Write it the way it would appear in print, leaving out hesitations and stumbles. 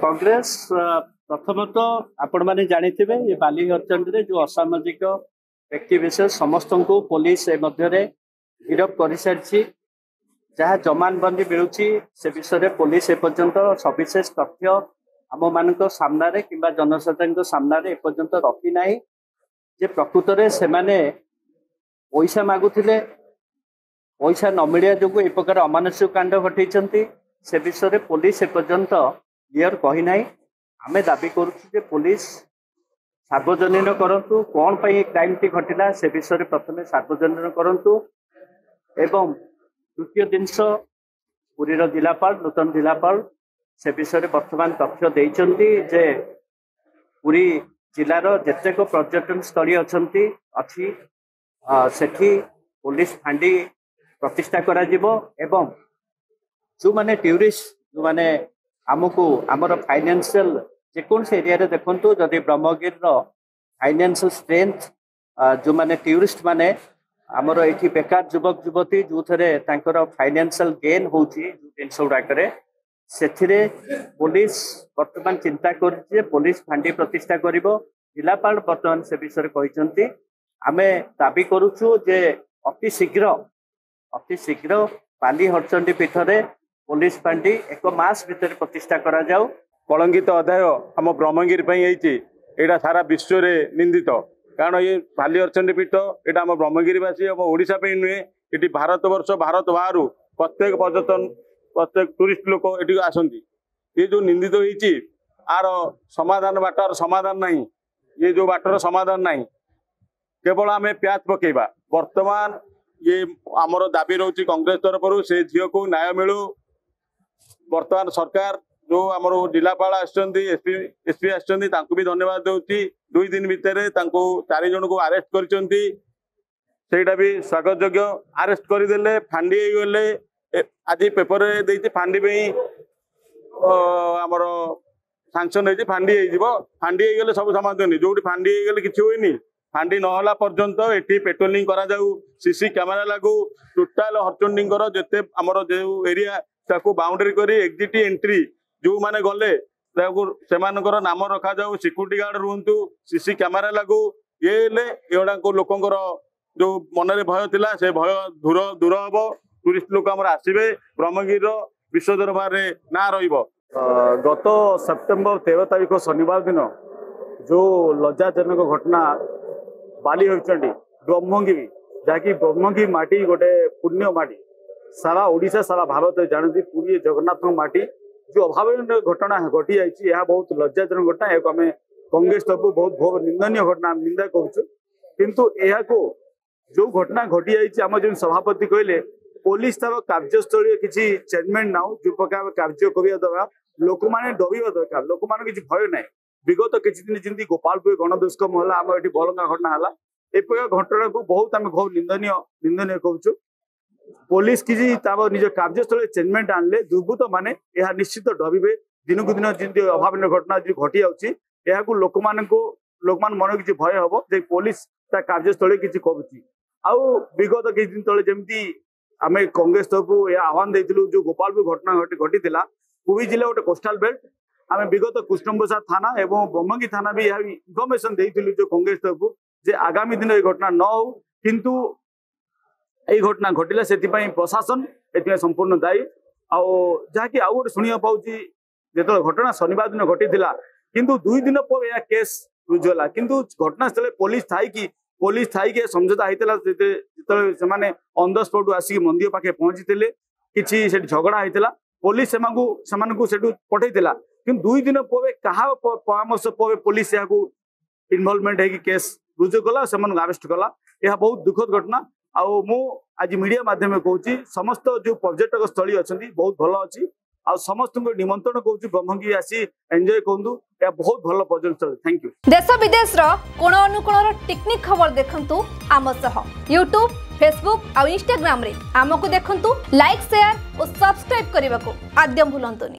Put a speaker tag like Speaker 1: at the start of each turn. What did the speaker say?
Speaker 1: कांग्रेस प्रथमतः आपण मैंने जानी ये बाली हरचंडी जो असामाजिक व्यक्ति विशेष समस्त को पुलिस गिरफ कर सारी जहाँ जमानबंदी मिलूँ से विषय पुलिस एपर्यंत सविशेष तथ्य आम मान सामने कि जनसाधारण सामने एपर्यंत रखी ना जे प्रकृत में से पैसा मागुले पैसा न मिलिया जो एक प्रकार अमानुषिक कांड घटई से विषय पुलिस एपर्यंत क्लियर कही ना आम दाबी करुँ पुलिस सार्वजनीन करंतु कौन पर क्राइम टी घटला से विषय प्रथम सार्वजनीन करंतु एवं द्वितीय जिनस पुरीर जिलापाल नूतन जिलापाल से विषय बर्तमान तथ्य देइचंती जे पुरी जिलार जेतेक पर्यटन स्थली अच्छी सेठी पुलिस फांडी प्रतिष्ठा करा जिवो एवं जो माने टूरिस्ट जो माने आमको आमर फाइनेंशियल जेकोसी एरिया देखु जदि ब्रह्मगिर फाइनेंशियल स्ट्रेंथ जो माने टूरिस्ट माने आमर ये बेकार युवक युवती जो थे फाइनेंशियल गेन हो जिनस गुड़ाक से पुलिस बर्तमान चिंता कर पुलिस फांडी प्रतिष्ठा कर जिलापाल बर्तमान से विषय कहते आम दाबी करुचु जे अति शीघ्र पाली हरचंडी पीठरे पुलिस फांडी एक मास भीतर प्रतिष्ठा करा जाऊ।
Speaker 2: कलंकित अध्याय आम ब्रह्मगिरी यहाँ सारा विश्व में निंदित कारण ये पाली हरचंडी पीठ यहाँ आम ब्रह्मगिरीवासी और ओडिशा नुहे ये भारत वर्ष भारत बाहर प्रत्येक पर्यटन प्रत्येक टूरिस्ट लोक ये आसती ये जो निंदित होती आर समाधान बाटर समाधान नहीं ये जो बाटर समाधान नहीं केवल आम प्याच पकेबा वर्तमान ये आमर दाबी रोचे कांग्रेस तरफ से झील को न्याय मिलू वर्तमान सरकार जो आमर जिलापाल एसपी आसछंती तांको भी धन्यवाद दूसरी 2 दिन भितर 4 जन को अरेस्ट करटा भी स्वागत योग्य अरेस्ट करदे फांडी गले आज पेपर देती फांडी आमर सांसन होती फांडी फांडी गले सब समाधान जो फांडी गले किसी हुए फांडी नहला पर्यंत एटी पेट्रोलिंग करा जाऊ सीसी कैमेरा लागू टोटाल हरचंडी जिते आमर जो एरिया ताको बाउंड्री करी एग्जिट एंट्री जो माने गले से नाम रखा जाऊ सिक्यूरिटी गार्ड रुहतु सीसी कैमेरा लागू ये एगुड़ा लोकंर जो मन में भय थिला से भय दूर हम टूरिस्ट लोक आमर आसवे ब्रह्मगिर विश्व दरबार ना गत सेप्टेम्बर 13 तारीख शनिवार दिन जो लज्जाजनक घटना बाली हरचंडी ब्रह्मगिरी जहाँकि ब्रह्मगिरी माटी गोटे पुण्य माटी सारा ओडिशा सारा भारत जानती पुरी जगन्नाथ माटी जो अभाव घटना घटी जाए बहुत लज्जाजनक घटना एक आम कांग्रेस तरफ बहुत बहुत निंदनीय घटना निंदा करूँ किंतु जो घटना घटी जाए आम जो सभापति कहले पुलिस तार कार्यस्थल किसी चेंजमेंट ना जो प्रकार कार्य करने द्वारा लोक मैंने डर दरकार लोक मान किसी भय ना विगत किसी दिन जमी गोपालपुर गणदुष्कर्म है आम ये बलंगा घटना है ए प्रकार घटना को बहुत आम बहुत निंदनीय करूँ पुलिस किसी निज कार्यस्थल चेंजमेंट आनले दुर्बृत्त माने यह निश्चित डरवे दिन को दिन जमी अभावन घटना जो घटी जाऊँगी लोक मान मन किसी भय हम जे पुलिस कार्यस्थल किसी करुच्ची आउ विगत किसी दिन तले जमी आम कांग्रेस तरफ यह आह्वान देलु जो गोपालपुर घटना घटी पुरी जिला गोटे कोस्टाल बेल्ट आम विगत कृष्णप्रसाद थाना एवं ब्रह्मगिरी थाना भी यह इनफर्मेशन देलु जो कांग्रेस तरफ जे आगामी दिन ये घटना न हो किंतु यही घटना घटला से प्रशासन ए संपूर्ण दायी आकि आउ गोटे शुणा पाऊँ जो घटना शनिवार दिन घटी किंतु 2 दिन पर यह केस रुजुला किंतु घटनास्थल पुलिस थी समझौता होता से ऑन द स्पॉट आसिक मंदिर पाखे पहुंची किसी झगड़ा होता पुलिस से पठेला कि 2 दिन पर क्या परामर्श पर पुलिस इनवॉल्वमेंट है केस रुजु कला से अरेस्ट कला यह बहुत दुखद घटना आउ मु आज मीडिया माध्यम कहूँ समस्त जो पर्यटक स्थली अच्छा बहुत भल अच्छी आ समस्त निमंत्रण कहूँ ब्रह्मगिरी आसी एंजॉय करूँ यह बहुत भल पर्यटन स्थल थैंक यू।
Speaker 3: देश विदेश कोण अनुकोण टेक्निक खबर देखंतु आम सह यूट्यूब फेसबुक और इंस्टाग्राम रे आमको देखंतु लाइक शेयर और सब्सक्राइब करने को आद्यम भूलंतुनि।